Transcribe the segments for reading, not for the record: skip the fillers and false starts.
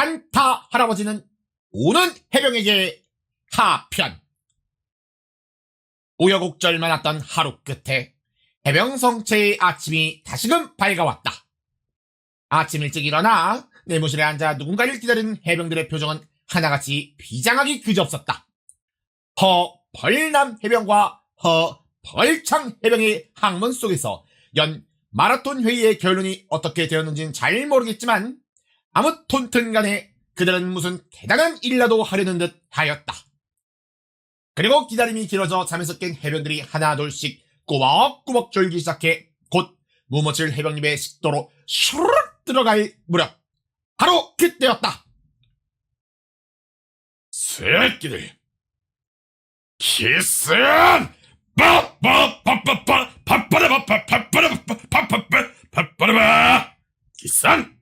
산타 할아버지는 오는 해병에게 하편. 우여곡절 많았던 하루 끝에 해병 성체의 아침이 다시금 밝아왔다. 아침 일찍 일어나 내무실에 앉아 누군가를 기다리는 해병들의 표정은 하나같이 비장하기 그지없었다. 허벌남 해병과 허벌창 해병의 항문 속에서 연 마라톤 회의의 결론이 어떻게 되었는지는 잘 모르겠지만 아무튼 간에 그들은 무슨 대단한 일이라도 하려는 듯 하였다. 그리고 기다림이 길어져 잠에서 깬 해병들이 하나둘씩 꾸벅꾸벅 졸기 시작해 곧 무모칠 해병님의 식도로 슈르륵 들어갈 무렵 바로 그때였다. 새끼들 키슨 빠빠라바빠빠빠빠빠라바빠빠라바빠빠라바 키슨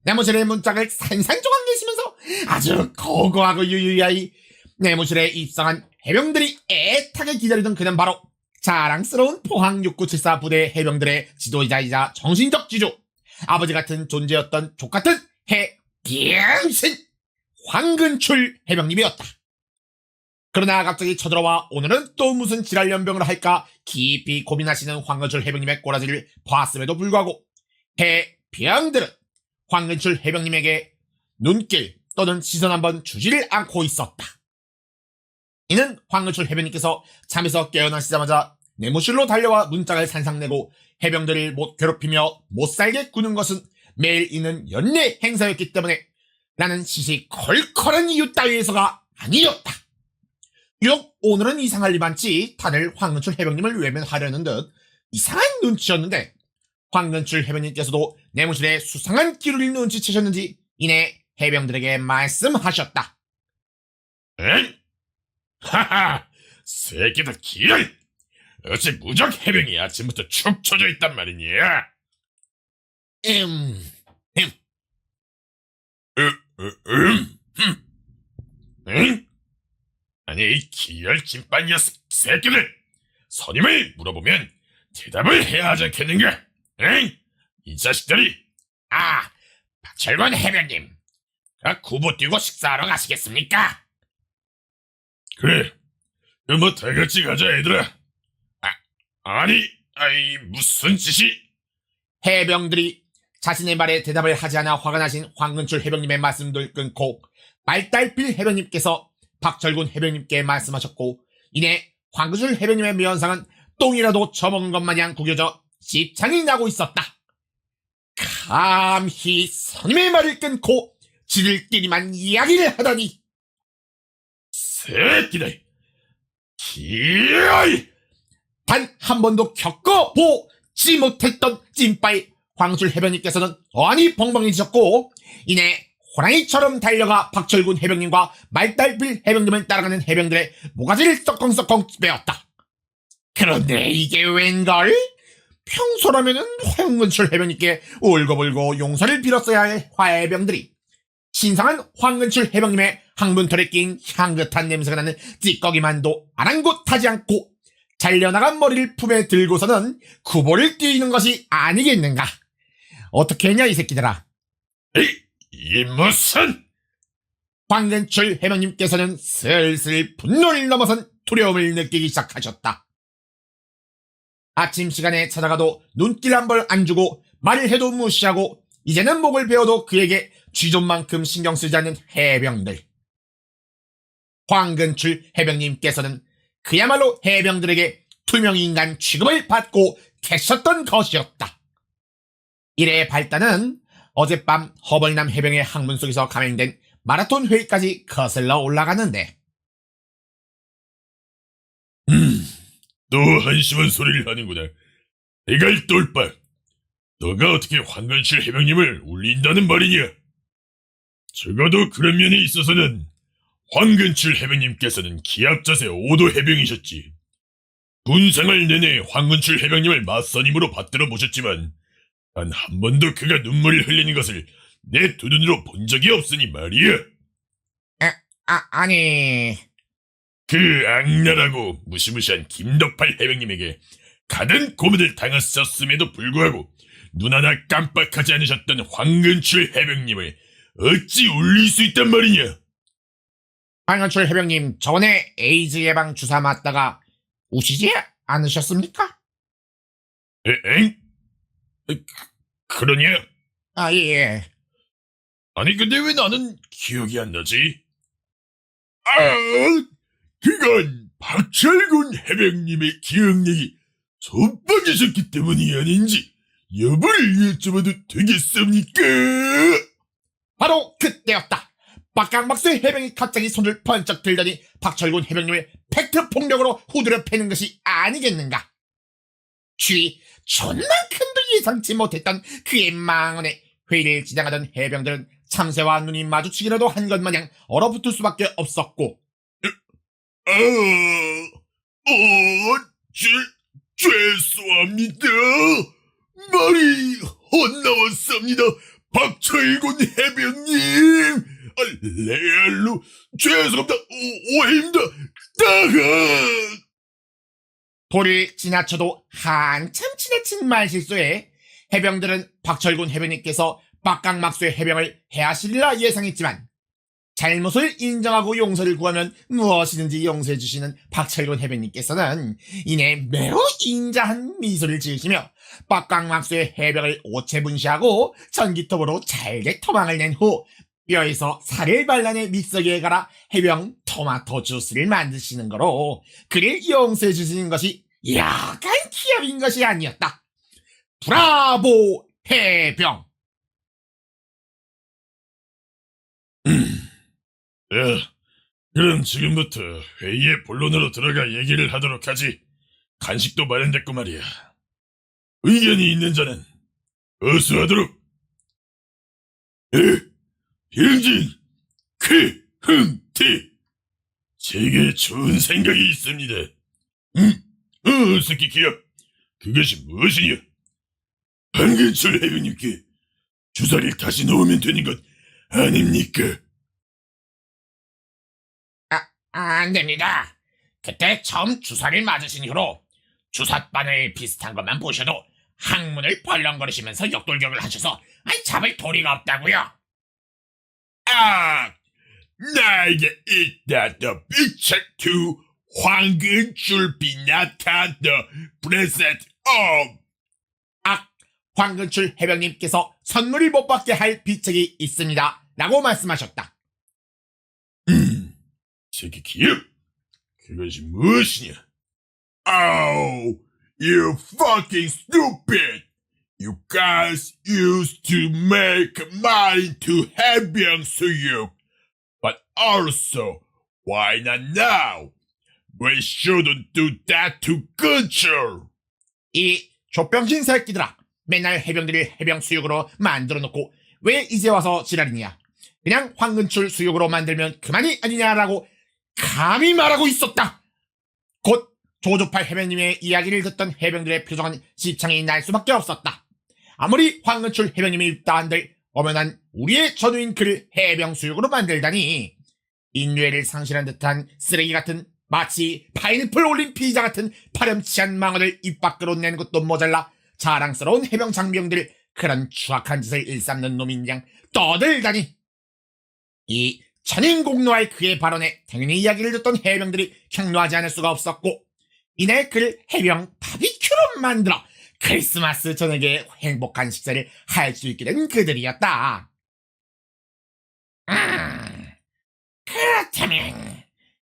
내무실의 문짝을 산산조각 내시면서 아주 고고하고 유유야이 내무실에 입성한 해병들이 애타게 기다리던 그는 바로 자랑스러운 포항 6974 부대 해병들의 지도자이자 정신적 지주, 아버지 같은 존재였던 족같은 해병신 황근출 해병님이었다. 그러나 갑자기 쳐들어와 오늘은 또 무슨 지랄 연병을 할까 깊이 고민하시는 황근출 해병님의 꼬라지를 봤음에도 불구하고 해병들은 황근출 해병님에게 눈길 또는 시선 한번 주지를 않고 있었다. 이는 황근출 해병님께서 잠에서 깨어나시자마자 내무실로 달려와 문짝을 산상내고 해병들을 못 괴롭히며 못살게 구는 것은 매일 있는 연례 행사였기 때문에 나는 시시콜콜한 이유 따위에서가 아니었다. 유독 오늘은 이상할 리 많지 다들 황근출 해병님을 외면하려는 듯 이상한 눈치였는데 황근출 해병님께서도 내무실에 수상한 기류를 눈치채셨는지 이내 해병들에게 말씀하셨다. 응? 하하 새끼들 기를 어째 무적 해병이 아침부터 축 처져 있단 말이냐? 음. 응? 아니 이 기열 찐빵 녀석 새끼들 선임을 물어보면 대답을 해야 하지 않겠는가? 응? 이 자식들이 박철권 해병님, 구보 뛰고 식사하러 가시겠습니까? 그래 뭐 다같이 가자 얘들아. 아니 무슨 짓이? 해병들이 자신의 말에 대답을 하지 않아 화가 나신 황근출 해병님의 말씀을 끊고 말달필 해병님께서 박철군 해병님께 말씀하셨고 이내 황근출 해병님의 면상은 똥이라도 처먹은 것 마냥 구겨져 씹창이 나고 있었다. 감히 선임의 말을 끊고 지들끼리만 이야기를 하다니. 새끼들 기어이 단 한 번도 겪어보지 못했던 찐빠이 황술 해병님께서는 어안이 벙벙해지셨고 이내 호랑이처럼 달려가 박철군 해병님과 말달필 해병님을 따라가는 해병들의 모가지를 썩컹썩컹 빼었다. 그런데 이게 웬걸? 평소라면은 황근출 해병님께 울고불고 용서를 빌었어야 할 화해병들이 신성한 황근출 해병님의 항문털에 낀 향긋한 냄새가 나는 찌꺼기만도 아랑곳하지 않고 잘려나간 머리를 품에 들고서는 구보를 뛰는 것이 아니겠는가? 어떻게 했냐 이 새끼들아. 이 무슨? 황근출 해병님께서는 슬슬 분노를 넘어선 두려움을 느끼기 시작하셨다. 아침 시간에 찾아가도 눈길 한 번 안 주고 말을 해도 무시하고 이제는 목을 베어도 그에게 쥐존만큼 신경 쓰지 않는 해병들. 황근출 해병님께서는 그야말로 해병들에게 투명인간 취급을 받고 계셨던 것이었다. 이래 발단은 어젯밤 허벌남 해병의 항문 속에서 감행된 마라톤 회의까지 거슬러 올라가는데 또 한심한 소리를 하는구나. 대갈 똘빠 너가 어떻게 황근실 해병님을 울린다는 말이냐? 적어도 그런 면에 있어서는 황근출 해병님께서는 기압자세 5도 해병이셨지. 군생활 내내 황근출 해병님을 맞선임으로 받들어 보셨지만 단 한 번도 그가 눈물을 흘리는 것을 내 두 눈으로 본 적이 없으니 말이야. 아니... 그 악랄하고 무시무시한 김덕팔 해병님에게 가든 고문을 당하셨음에도 불구하고 눈 하나 깜빡하지 않으셨던 황근출 해병님을 어찌 울릴 수 있단 말이냐? 황현출 해병님, 저번에 에이즈 예방 주사 맞다가 우시지 않으셨습니까? 엥? 그러냐? 아, 예. 아니 근데 왜 나는 기억이 안 나지? 아, 그건 박철군 해병님의 기억력이 손빠지셨기 때문이 아닌지 여부를 여쭤봐도 되겠습니까? 바로 그때였다. 박강박수의 해병이 갑자기 손을 번쩍 들더니 박철군 해병님을 팩트 폭력으로 후드려 패는 것이 아니겠는가. 주위 전만큼도 예상치 못했던 그의 망언에 회의를 지향하던 해병들은 참새와 눈이 마주치기라도 한 것 마냥 얼어붙을 수밖에 없었고, 죄송합니다. 말이 헛나왔습니다. 박철군 해병님. 레알로 죄송합니다. 오해입니다. 따가. 돌을 지나쳐도 한참 지나친 말실수에 해병들은 박철군 해병님께서 박강막수의 해병을 해하시리라 예상했지만, 잘못을 인정하고 용서를 구하면 무엇이든지 용서해 주시는 박철군 해병님께서는 이내 매우 인자한 미소를 지으시며 박강막수의 해병을 오체분시하고 전기톱으로 잘게 토막을 낸 후 뼈에서 살을 발라내 믹서기에 갈아 해병 토마토 주스를 만드시는 거로 그를 용서해 주시는 것이 약간 기합인 것이 아니었다. 브라보 해병. 야, 그럼 지금부터 회의의 본론으로 들어가 얘기를 하도록 하지. 간식도 마련됐고 말이야. 의견이 있는 자는 어수하도록. 병진 쾌흥태, 제게 좋은 생각이 있습니다. 스키 기합, 그것이 무엇이냐? 한근철 해병님께 주사를 다시 넣으면 되는 것 아닙니까? 안 됩니다. 그때 처음 주사를 맞으신 이후로 주삿바늘 비슷한 것만 보셔도 항문을 벌렁거리시면서 역돌격을 하셔서 잡을 도리가 없다고요. 나에게 있다 더 빅체투 황근줄 비나타 더 브레셋 황근출 해병님께서 선물을 못 받게 할 비책이 있습니다. 라고 말씀하셨다. 새끼 기업, 그것이 무엇이냐? Oh, you fucking stupid! You guys used to make money to 해병수육, but also, why not now? We shouldn't do that to 근철. 이 족병신 새끼들아, 맨날 해병들을 해병 수육으로 만들어 놓고 왜 이제 와서 지랄이냐? 그냥 황근출 수육으로 만들면 그만이 아니냐라고 감히 말하고 있었다. 곧 조조팔 해병님의 이야기를 듣던 해병들의 표정은 시창이 날 수밖에 없었다. 아무리 황근출 해병님이 있다 한들 엄연한 우리의 전우인 그를 해병 수육으로 만들다니, 인류애를 상실한 듯한 쓰레기 같은, 마치 파인애플 올린 피자 같은 파렴치한 망언을 입 밖으로 내는 것도 모자라 자랑스러운 해병 장병들 그런 추악한 짓을 일삼는 놈인 양 떠들다니. 이 천인공노할 그의 발언에 당연히 이야기를 듣던 해병들이 격노하지 않을 수가 없었고, 이내 그를 해병 바비큐로 만들어 크리스마스 저녁에 행복한 식사를 할 수 있게 된 그들이었다. 그렇다면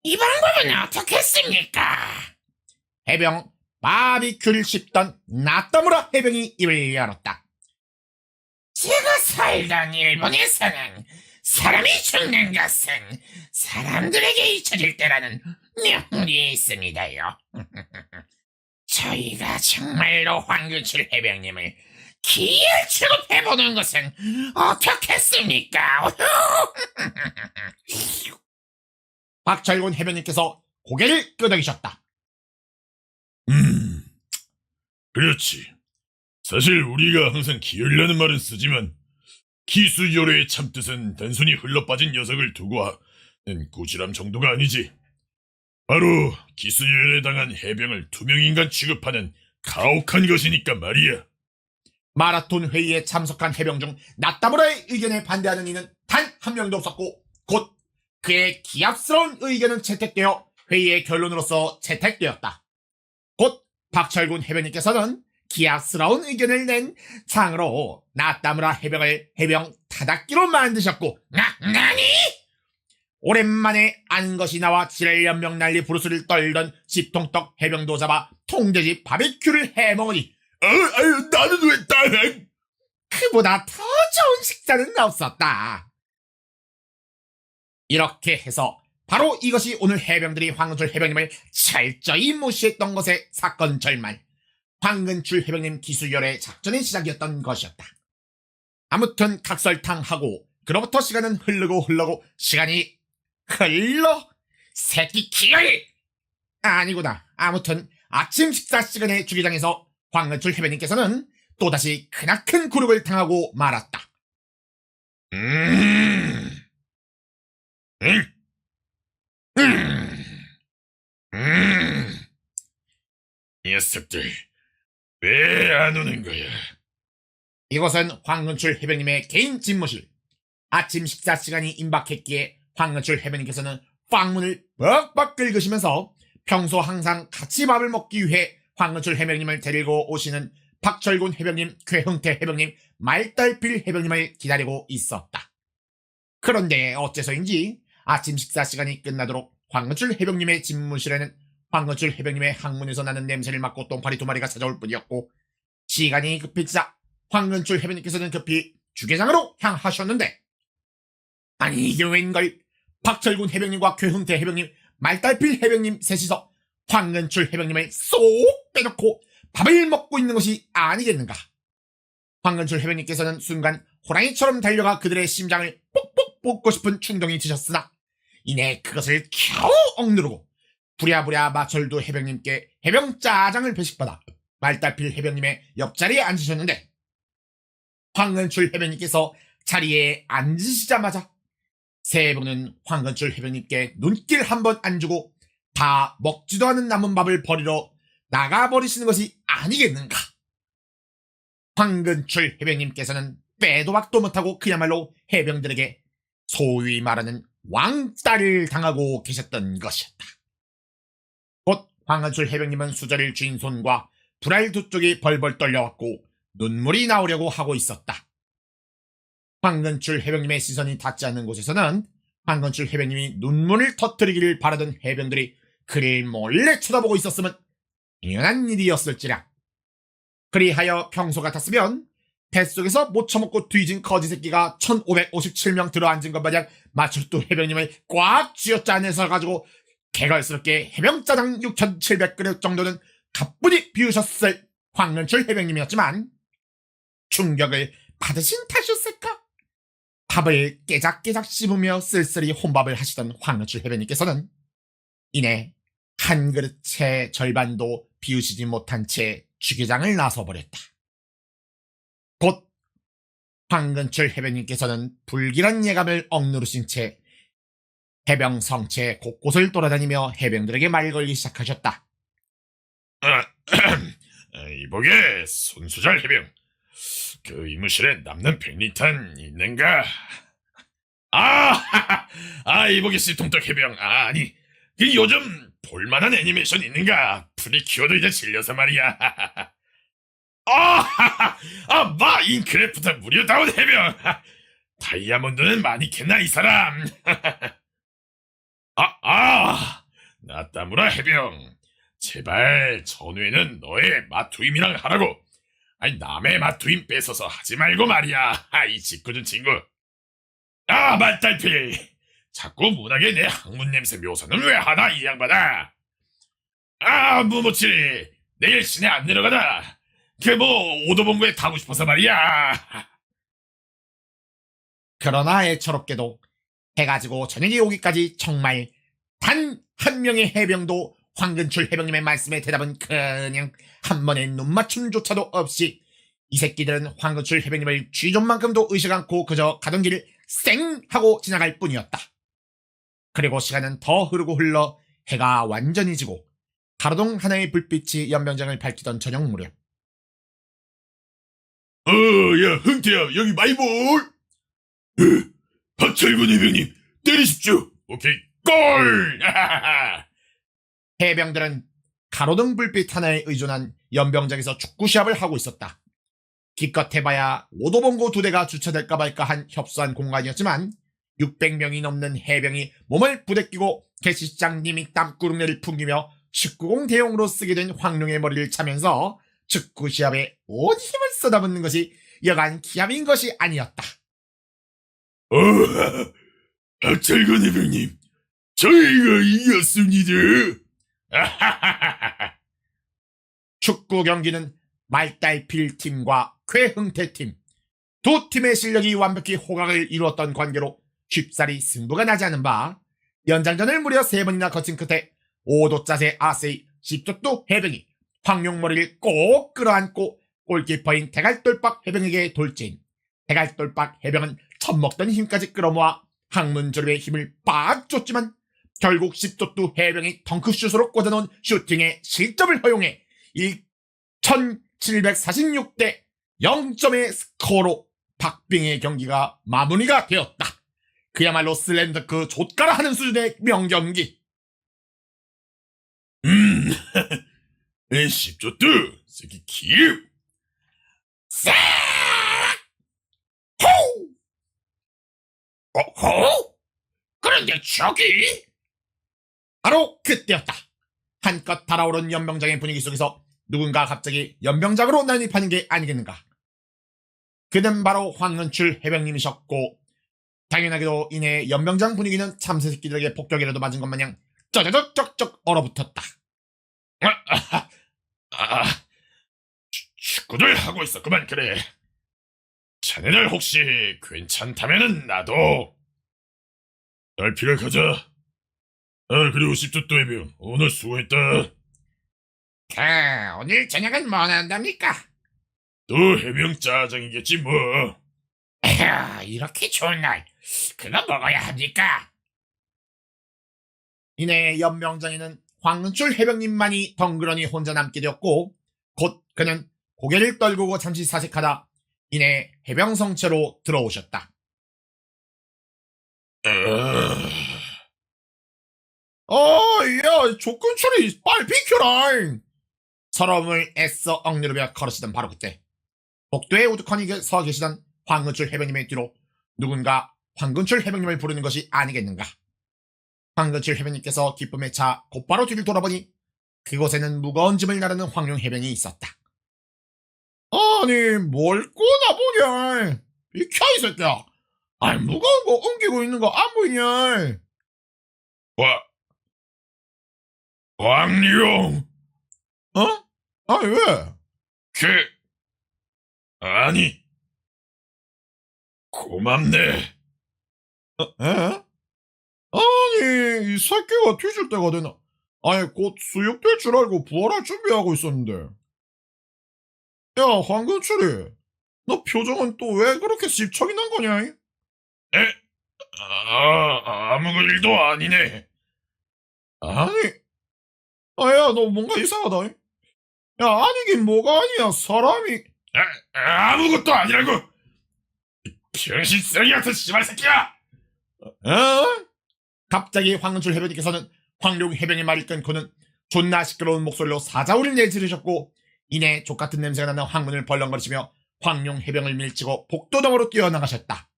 이 방법은 어떻겠습니까? 해병 바비큐를 씹던 나떠무라 해병이 입을 열었다. 제가 살던 일본에서는 사람이 죽는 것은 사람들에게 잊혀질 때라는 명언이 있습니다요. 저희가 정말로 황근출 해병님을 기회를 취급해보는 것은 어떻겠습니까? 박철군 해병님께서 고개를 끄덕이셨다. 그렇지. 사실 우리가 항상 기열이라는 말은 쓰지만 기수열의 참뜻은 단순히 흘러빠진 녀석을 두고 하는 꾸지람 정도가 아니지. 바로 기수열에 당한 해병을 투명인간 취급하는 가혹한 것이니까 말이야. 마라톤 회의에 참석한 해병 중 나타무라의 의견에 반대하는 이는 단 한 명도 없었고 곧 그의 기합스러운 의견은 채택되어 회의의 결론으로서 채택되었다. 곧 박철군 해병님께서는 기합스러운 의견을 낸 창으로 나타무라 해병을 해병 타닥기로 만드셨고 나니? 오랜만에 아는 것이 나와 지랄연명 난리 부르스를 떨던 집통떡 해병도 잡아 통돼지 바비큐를 해먹으니 나는 왜 딸? 그보다 더 좋은 식사는 없었다. 이렇게 해서 바로 이것이 오늘 해병들이 황근출 해병님을 철저히 무시했던 것의 사건 절말, 황근출 해병님 기수열의 작전의 시작이었던 것이었다. 아무튼 각설탕하고 그로부터 시간은 흐르고 시간이 흘러 새끼 기열! 아니구나. 아무튼 아침 식사 시간에 주기장에서 황근출 해병님께서는 또다시 크나큰 굴욕을 당하고 말았다. 녀석들, 왜 안 오는 거야? 이곳은 황근출 해병님의 개인 집무실. 아침 식사 시간이 임박했기에 황근출 해병님께서는 빵문을 뻑뻑 긁으시면서 평소 항상 같이 밥을 먹기 위해 황근출 해병님을 데리고 오시는 박철군 해병님, 괴흥태 해병님, 말달필 해병님을 기다리고 있었다. 그런데 어째서인지 아침 식사 시간이 끝나도록 황근출 해병님의 집무실에는 황근출 해병님의 항문에서 나는 냄새를 맡고 똥파리 2마리가 찾아올 뿐이었고, 시간이 급해지자 황근출 해병님께서는 급히 주계장으로 향하셨는데, 아니 이게 웬걸? 박철군 해병님과 괴흥태 해병님, 말달필 해병님 셋이서 황근출 해병님을 쏙 빼놓고 밥을 먹고 있는 것이 아니겠는가? 황근출 해병님께서는 순간 호랑이처럼 달려가 그들의 심장을 뽁뽁 뽑고 싶은 충동이 드셨으나 이내 그것을 겨우 억누르고 부랴부랴 마철두 해병님께 해병 짜장을 배식받아 말달필 해병님의 옆자리에 앉으셨는데, 황근출 해병님께서 자리에 앉으시자마자 세 분은 황근출 해병님께 눈길 한 번 안 주고 다 먹지도 않은 남은 밥을 버리러 나가버리시는 것이 아니겠는가? 황근출 해병님께서는 빼도 박도 못하고 그야말로 해병들에게 소위 말하는 왕따를 당하고 계셨던 것이었다. 곧 황근출 해병님은 수저를 쥔 손과 불알 두 쪽이 벌벌 떨려왔고 눈물이 나오려고 하고 있었다. 황근출 해병님의 시선이 닿지 않는 곳에서는 황근출 해병님이 눈물을 터뜨리기를 바라던 해병들이 그를 몰래 쳐다보고 있었으면 당연한 일이었을지라. 그리하여 평소 같았으면 뱃속에서 못 처먹고 뒤진 거지 새끼가 1557명 들어앉은 것 마냥 마철두 해병님을 꽉 쥐어짜내서 가지고 개걸스럽게 해병짜장 6700그릇 정도는 가뿐히 비우셨을 황근출 해병님이었지만 충격을 받으신 탓이었을까? 밥을 깨작깨작 씹으며 쓸쓸히 혼밥을 하시던 황근출 해병님께서는 이내 한 그릇의 절반도 비우시지 못한 채 주계장을 나서버렸다. 곧 황근출 해병님께서는 불길한 예감을 억누르신 채 해병 성체 곳곳을 돌아다니며 해병들에게 말 걸기 시작하셨다. 이보게 손수잘 해병, 그 이무실에 남는 100리탄 있는가? 이보게 씨통떡 해병, 아니 그 요즘 볼만한 애니메이션 있는가? 프리큐어도 이제 질려서 말이야. 마인크래프트 무료 다운 해병. 다이아몬드는 많이 캐나 이 사람. 나타무라 해병, 제발 전후에는 너의 마투임이랑 하라고. 남의 마투임 뺏어서 하지 말고 말이야. 이 짓궂은 친구. 말달필, 자꾸 문학에 내 학문 냄새 묘사는 왜 하나 이 양반아. 무모치, 내일 시내 안 내려가다. 오도본부에 타고 싶어서 말이야. 그러나 애처롭게도 해가지고 저녁이 오기까지 정말 단 한 명의 해병도 황근출 해병님의 말씀에 대답은 그냥 한 번의 눈맞춤조차도 없이 이 새끼들은 황근출 해병님을 쥐존만큼도 의식 않고 그저 가던 길을 쌩 하고 지나갈 뿐이었다. 그리고 시간은 더 흐르고 흘러 해가 완전히 지고 가로등 하나의 불빛이 연병장을 밝히던 저녁 무렵, 흥태야, 여기 마이볼! 박철근 해병님, 때리십시오! 오케이, 골! 해병들은 가로등 불빛 하나에 의존한 연병장에서 축구 시합을 하고 있었다. 기껏 해봐야 오도봉고 2대가 주차될까 말까 한 협소한 공간이었지만 600명이 넘는 해병이 몸을 부대끼고 개시장님이 땀구름내를 풍기며 축구공 대용으로 쓰게 된 황룡의 머리를 차면서 축구 시합에 온 힘을 쏟아붓는 것이 여간 기합인 것이 아니었다. 박철근 해병님, 저희가 이겼습니다. 축구 경기는 말달필 팀과 괴흥태 팀, 두 팀의 실력이 완벽히 호각을 이루었던 관계로 쉽사리 승부가 나지 않은 바 연장전을 무려 3번이나 거친 끝에 5도 짜세 아세이 10조도 해병이 황룡머리를 꼭 끌어안고 골키퍼인 대갈돌박 해병에게 돌진. 대갈돌박 해병은 젖먹던 힘까지 끌어모아 항문조립의 힘을 빡 줬지만 결국 10조도 해병이 덩크슛으로 꽂아놓은 슈팅에 실점을 허용해 1746대 0점의 스코어로 박빙의 경기가 마무리가 되었다. 그야말로 슬램덩크 좆가라 하는 수준의 명경기. 10조도, 새끼 기읍! 싹! 호! 호? 그런데 저기? 바로 그때였다. 한껏 달아오른 연병장의 분위기 속에서 누군가 갑자기 연병장으로 난입하는 게 아니겠는가. 그는 바로 황은출 해병님이셨고 당연하게도 이내 연병장 분위기는 참새 새끼들에게 폭격이라도 맞은 것 마냥 쩌저적쩍쩍 얼어붙었다. 축구를 하고 있었구만. 그래, 자네들 혹시 괜찮다면은 나도 날피를 가자. 그리고 10조도 해병, 오늘 수고했다. 오늘 저녁은 뭐 한답니까? 또 해병 짜장이겠지 뭐. 에휴, 이렇게 좋은 날 그거 먹어야 합니까? 이내 연병장에는 황은출 해병님만이 덩그러니 혼자 남게 되었고 곧 그는 고개를 떨구고 잠시 사색하다 이내 해병성체로 들어오셨다. 야, 조건출이 빨리 비켜라! 서러움을 애써 억누르며 걸으시던 바로 그때 복도에 우두커니 서 계시던 황근출 해병님의 뒤로 누군가 황근출 해병님을 부르는 것이 아니겠는가. 황근출 해병님께서 기쁨에 차 곧바로 뒤를 돌아보니 그곳에는 무거운 짐을 나르는 황룡 해병이 있었다. 아니 뭘 꼬나보냐. 비켜 이 새끼야. 아니 무거운 거 옮기고 있는 거 안 보이냐. 황룡! 어? 아니 왜? 아니, 고맙네. 에? 아니 이 새끼가 뒤질 때가 되나. 아니 곧 수육될 줄 알고 부활할 준비하고 있었는데. 야 황근출이 너 표정은 또 왜 그렇게 씹척이 난 거냐? 아무 일도 아니네. 아니 야 너 뭔가 이상하다. 야 아니긴 뭐가 아니야. 사람이 아무것도 아니라고. 병신 쓰레기 같은 씨발 새끼야. 에? 갑자기 황은출 해병님께서는 황룡 해병의 말을 끊고는 존나 시끄러운 목소리로 사자우를 내지르셨고 이내 족같은 냄새가 나는 황문을 벌렁거리시며 황룡 해병을 밀치고 복도동으로 뛰어나가셨다.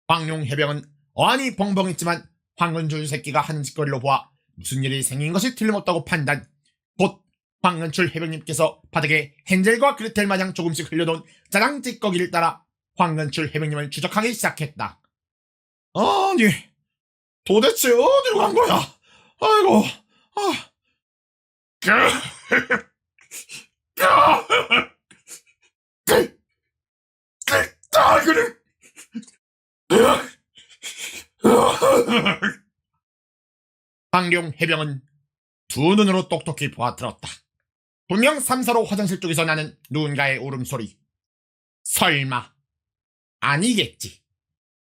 황룡 해병은 어안이 벙벙했지만 황은출 새끼가 하는 짓거리로 보아 무슨 일이 생긴 것이 틀림없다고 판단. 곧 황은출 해병님께서 바닥에 헨젤과 그레텔 마냥 조금씩 흘려놓은 짜장 찌꺼기를 따라 황은출 해병님을 추적하기 시작했다. 아니 도대체 어디로 간 거야? 아이고 그래. 황룡 해병은 두 눈으로 똑똑히 보아들었다. 분명 3사로 화장실 쪽에서 나는 누군가의 울음소리. 설마 아니겠지.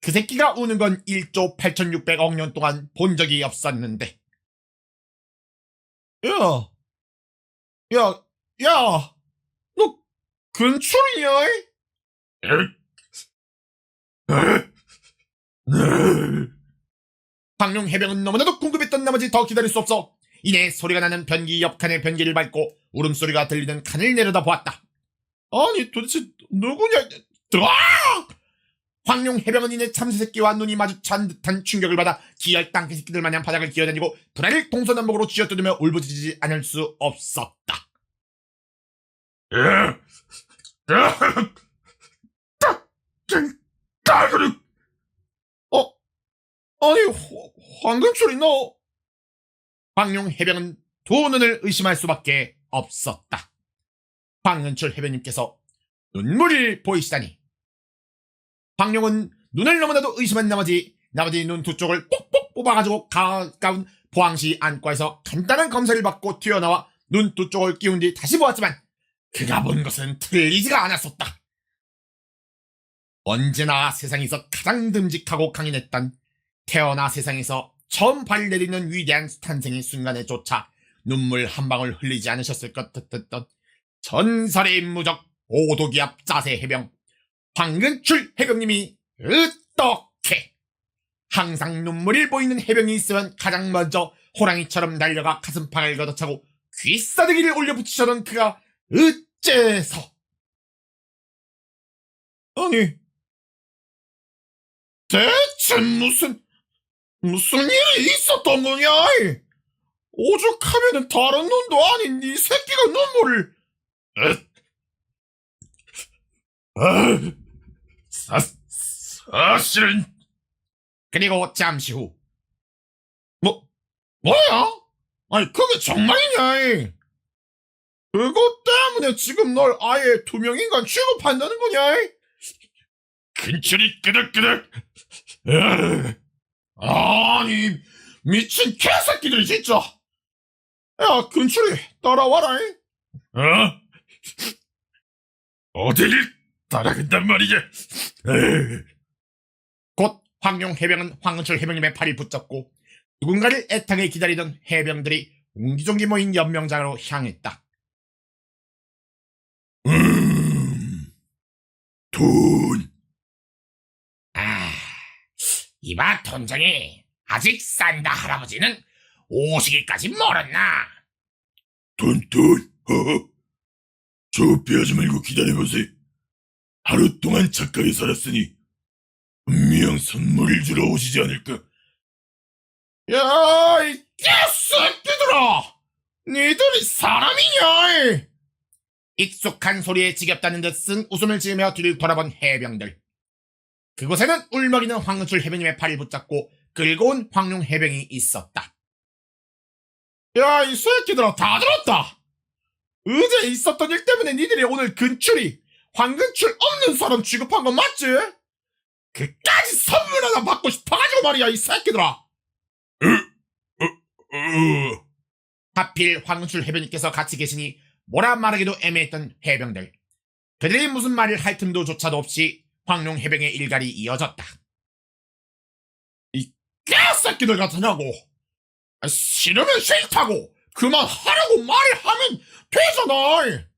그 새끼가 우는 건 1조 8600억 년 동안 본 적이 없었는데. 야, 너 근출이냐? 황룡 해병은 너무나도 궁금했던 나머지 더 기다릴 수 없어 이내 소리가 나는 변기 옆 칸의 변기를 밟고 울음소리가 들리는 칸을 내려다보았다. 아니 도대체 누구냐? 아! 황룡 해병은 이내 참새새끼와 눈이 마주친 듯한 충격을 받아 기열 땅새새끼들 마냥 바닥을 기어다니고 불안을 동서남북으로 쥐어뜯으며 울부짖지 않을 수 없었다. 아니 황금철이 너 황룡 해병은 두 눈을 의심할 수밖에 없었다. 황은철 해병님께서 눈물을 보이시다니. 황룡은 눈을 너무나도 의심한 나머지 눈 두 쪽을 꼭꼭 뽑아가지고 가까운 포항시 안과에서 간단한 검사를 받고 튀어나와 눈 두 쪽을 끼운 뒤 다시 보았지만 그가 본 것은 틀리지가 않았었다. 언제나 세상에서 가장 듬직하고 강인했던 태어나 세상에서 처음 발 내리는 위대한 탄생의 순간에조차 눈물 한 방울 흘리지 않으셨을 것 같았던 전설의 무적 오도기압 자세 해병 황근출 해병님이 어떻게 항상 눈물이 보이는 해병이 있으면 가장 먼저 호랑이처럼 달려가 가슴팍을 걷어차고 귀싸대기를 올려붙이려던 그가 어째서 아니 대체 무슨 일이 있었던 거냐? 오죽하면은 다른 놈도 아닌 이 새끼가 눈물을 사실은 그리고 잠시 후 뭐야? 아니 그게 정말이냐? 그것 때문에 지금 널 아예 투명인간 취급한다는 거냐? 근철이 끄덕끄덕. 아니 미친 개새끼들이 진짜. 야 근출이 따라와라. 어디를 따라간단 말이냐? 곧 황룡 해병은 황은철 해병님의 팔이 붙잡고 누군가를 애타게 기다리던 해병들이 옹기종기 모인 연명장으로 향했다. 돈. 이봐 돈쟁이 아직 산다 할아버지는 오시기까지 멀었나? 돈. 저 빼하지 말고 기다려보세요. 하루 동안 착하게 살았으니 분명 선물을 주러 오시지 않을까? 야, 이 개새끼들아! 니들이 사람이냐? 익숙한 소리에 지겹다는 듯 쓴 웃음을 지으며 뒤를 돌아본 해병들. 그곳에는 울먹이는 황은출 해병님의 팔을 붙잡고 끌고 온 황룡 해병이 있었다. 야, 이 새끼들아, 다 들었다! 어제 있었던 일 때문에 니들이 오늘 근출이 황근출 없는 사람 취급한 건 맞지? 그까지 선물 하나 받고 싶어가지고 말이야, 이 새끼들아! 하필 황근출 해병님께서 같이 계시니 뭐라 말하기도 애매했던 해병들. 그들이 무슨 말을 할 틈도 조차도 없이 황룡 해병의 일갈이 이어졌다. 이 개새끼들 같으냐고! 싫으면 싫다고! 그만하라고 말을 하면 되잖아!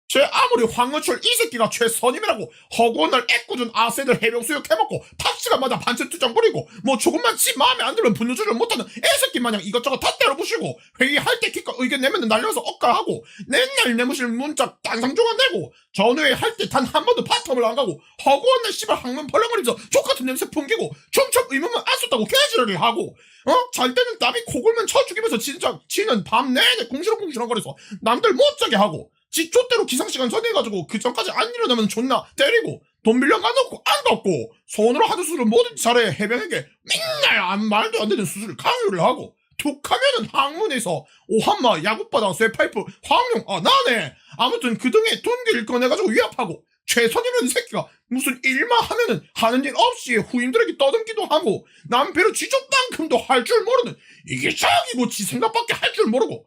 쟤 아무리 황은철 이 새끼가 최선임이라고 허구한 날 애꿎은 아세들 해병 수육 해먹고 탑시간마다 반찬 투정 부리고 뭐 조금만 지 마음에 안 들면 분노 조절 못하는 애새끼 마냥 이것저것 다 때려부시고 회의할 때 기껏 의견 내면 날려서 억까하고 맨날 내무실 문자 단상조각 내고 전회의 할 때 단 한 번도 바텀을 안 가고 허구한 날 씨발 항문 벌렁거리면서 족같은 냄새 풍기고 춤첩 의문만 안 썼다고 개지랄을 하고 잘 때는 남이 코 골면 쳐 죽이면서 진짜 지는 밤 내내 궁시렁궁시렁거려서 남들 못 자게 하고 지 쫓대로 기상시간 전해가지고 그 전까지 안 일어나면 존나 때리고 돈 빌려 가놓고 안 갚고 손으로 하는 수술을 뭐든지 잘해 해병에게 맨날 아무 말도 안 되는 수술을 강요를 하고 툭 하면은 항문에서 오한마 야구바닥 쇠파이프 황룡 나네 아무튼 그 등에 돈길 꺼내가지고 위협하고 최선이라는 새끼가 무슨 일만 하면은 하는 일 없이 후임들에게 떠듬기도 하고 남배로 쥐족만큼도 할 줄 모르는 이게 자기고 지 생각밖에 할 줄 모르고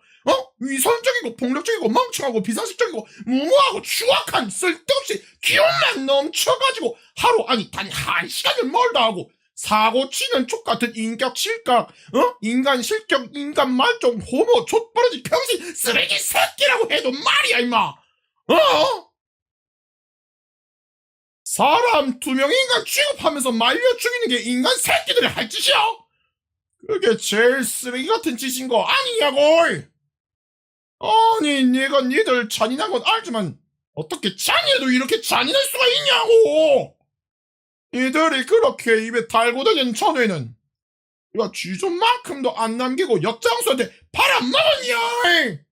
위선적이고 폭력적이고 멍청하고 비상식적이고 무모하고 추악한 쓸데없이 기운만 넘쳐가지고 하루 아니 단 1시간을 멀다 하고 사고치는 족같은 인격 실각 인간 실격 인간 말종 호모 족버러지 평신 쓰레기 새끼라고 해도 말이야 임마 사람 2명 인간 취급하면서 말려 죽이는 게 인간 새끼들이 할 짓이야? 그게 제일 쓰레기 같은 짓인 거 아니냐고! 아니, 내가 니들 잔인한 건 알지만 어떻게 잔인해도 이렇게 잔인할 수가 있냐고! 니들이 그렇게 입에 달고 다니는 전에는 내가 쥐존만큼도 안 남기고 역장수한테 팔아먹었냐!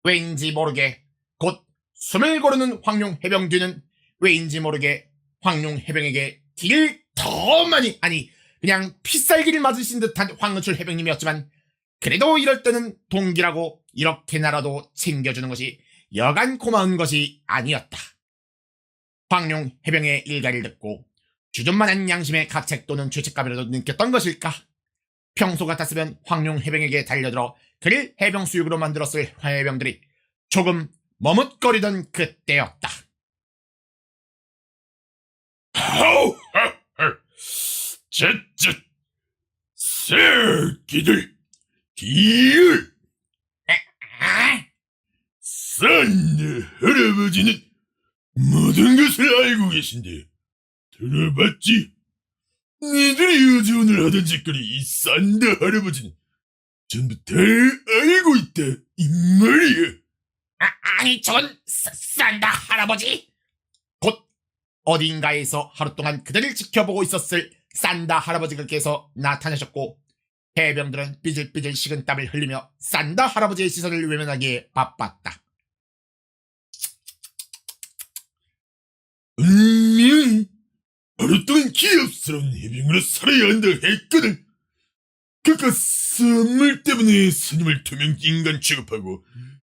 왠지 모르게 곧 숨을 고르는 황룡 해병 뒤는 왜인지 모르게 황룡 해병에게 딜을 더 많이, 아니 그냥 피살기를 맞으신 듯한 황은출 해병님이었지만 그래도 이럴 때는 동기라고 이렇게 나라도 챙겨주는 것이 여간 고마운 것이 아니었다. 황룡 해병의 일가를 듣고 주존만한 양심의 가책 또는 죄책감이라도 느꼈던 것일까? 평소 같았으면 황룡 해병에게 달려들어 그를 해병 수육으로 만들었을 해병들이 조금 머뭇거리던 그때였다. 하우! 쯧쯧! 새끼들! 기을! 산드 할아버지는 모든 것을 알고 계신데 들어봤지? 니들이 어제 오늘 하던 짓거리 이 산드 할아버지는 전부 다 알고 있다 이 말이야. 아니 저건 산다 할아버지? 곧 어딘가에서 하루 동안 그들을 지켜보고 있었을 산다 할아버지께서 나타나셨고 해병들은 삐질삐질 식은땀을 흘리며 산다 할아버지의 시선을 외면하기에 바빴다. 분명히 하루 동안 기업스러운 해병으로 살아야 한다 했거든. 그깟 선물 때문에 스님을 2명 인간 취급하고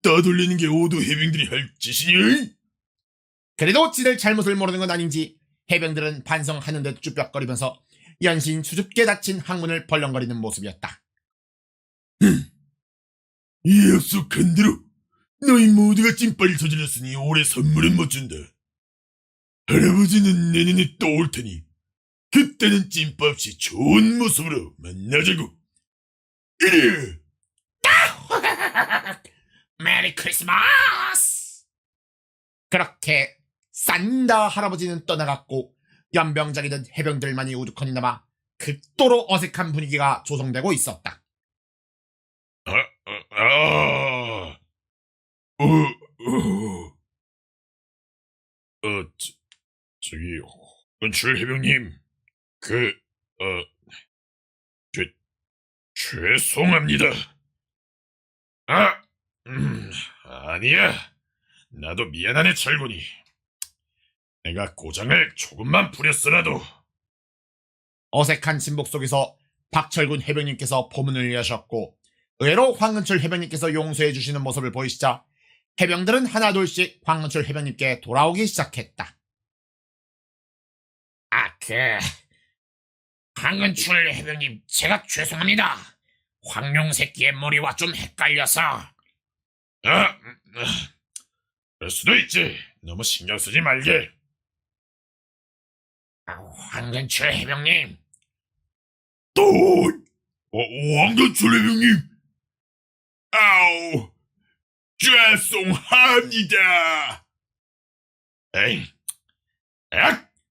따돌리는 게 오도 해병들이 할 짓이냐? 그래도 지들 잘못을 모르는 건 아닌지 해병들은 반성하는 듯 쭈뼛거리면서 연신 수줍게 닫힌 항문을 벌렁거리는 모습이었다. 약속한 대로 너희 모두가 찐빨을 저질렀으니 올해 선물은 못 준다. 할아버지는 내년에 또 올 테니 그때는 찐빠 없이 좋은 모습으로 만나자고. 이래! 메리 크리스마스! 그렇게 산다 할아버지는 떠나갔고 연병장이든 해병들만이 우두커니 남아 극도로 어색한 분위기가 조성되고 있었다. 저기, 은출 해병님, 죄송합니다. 아니야. 나도 미안하네, 철군이. 내가 고장을 조금만 부렸으라도. 어색한 침묵 속에서 박철군 해병님께서 포문을 여셨고 의외로 황은철 해병님께서 용서해 주시는 모습을 보이시자 해병들은 하나둘씩 황은철 해병님께 돌아오기 시작했다. 황은철 해병님, 제가 죄송합니다. 황룡 새끼의 머리와 좀 헷갈려서. 그럴 수도 있지. 너무 신경 쓰지 말게. 황은철 해병님. 또, 왕건철 해병님. 아우, 죄송합니다. 에이,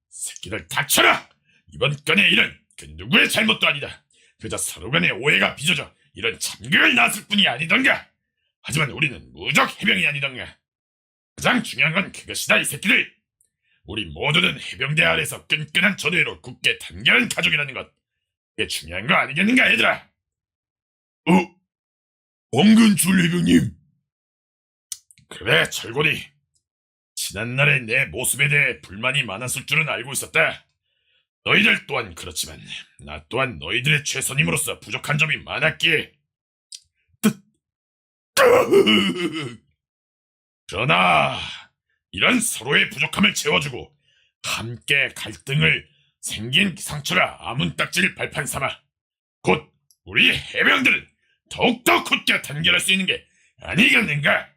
새끼들 닥쳐라. 이번 건의 일은 그 누구의 잘못도 아니다. 그저 서로 간의 오해가 빚어져 이런 참극을 낳았을 뿐이 아니던가. 하지만 우리는 무적 해병이 아니던가. 가장 중요한 건 그것이다, 이 새끼들. 우리 모두는 해병대 아래서 끈끈한 전우회로 굳게 단결한 가족이라는 것. 그게 중요한 거 아니겠는가, 얘들아? 왕건출 해병님. 그래, 철곤이. 지난날의 내 모습에 대해 불만이 많았을 줄은 알고 있었다. 너희들 또한 그렇지만 나 또한 너희들의 최선임으로써 부족한 점이 많았기에. 그러나 이런 서로의 부족함을 채워주고 함께 갈등을 생긴 상처라 아문딱지를 발판 삼아 곧 우리 해병들은 더욱더 굳게 단결할 수 있는 게 아니겠는가?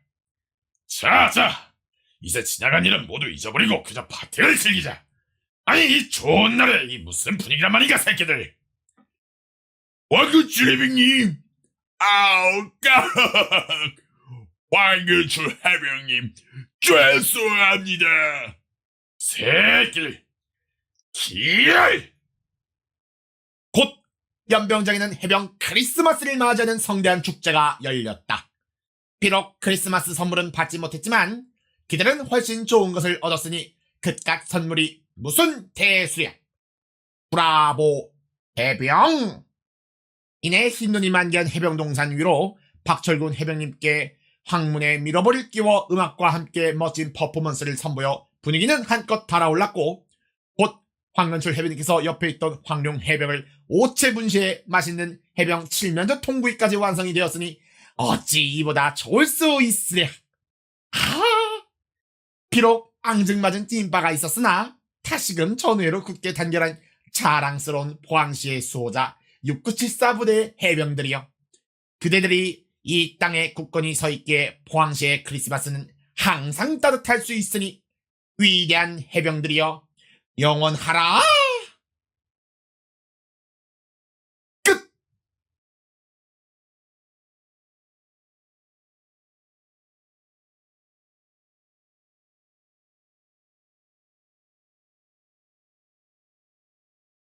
자, 이제 지나간 일은 모두 잊어버리고 그저 파티를 즐기자. 아니, 이 좋은 날에 이 무슨 분위기란 말인가, 새끼들. 왕건출 해병님. 아우, 깍. 왕건출 해병님, 죄송합니다. 새길 기열. 곧 연병장에는 해병 크리스마스를 맞이하는 성대한 축제가 열렸다. 비록 크리스마스 선물은 받지 못했지만 그들은 훨씬 좋은 것을 얻었으니 그깟 선물이 무슨 대수야. 브라보 해병. 이내 흰눈이 만개한 해병동산 위로 박철군 해병님께 황문의 밀어버릴 끼워 음악과 함께 멋진 퍼포먼스를 선보여 분위기는 한껏 달아올랐고, 곧 황건출 해병님께서 옆에 있던 황룡 해병을 오체분시에 맛있는 해병 칠면조 통구이까지 완성이 되었으니 어찌 이보다 좋을 수 있으랴. 비록 앙증맞은 찐빠가 있었으나 다시금 전후회로 굳게 단결한 자랑스러운 포항시의 수호자 6974 부대의 해병들이여, 그대들이 이 땅에 굳건히 서있기에 포항시의 크리스마스는 항상 따뜻할 수 있으니 위대한 해병들이여 영원하라.